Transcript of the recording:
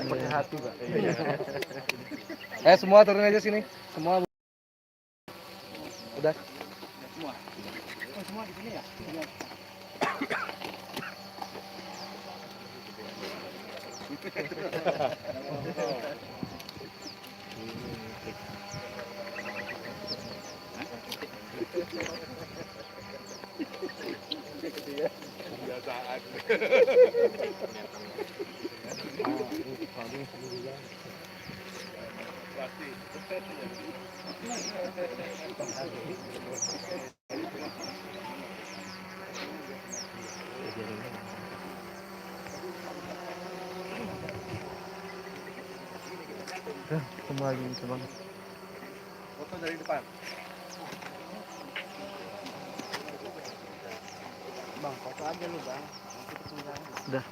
pakai hati, Pak. Semua turun aja sini. Semua udah. Semua. Oh, semua di sini ya? Kebiasaan. Pasti. Semua lagi bisa banget. Foto dari depan. Bang, foto aja lu, Bang. Nanti ketinggalan. Udah.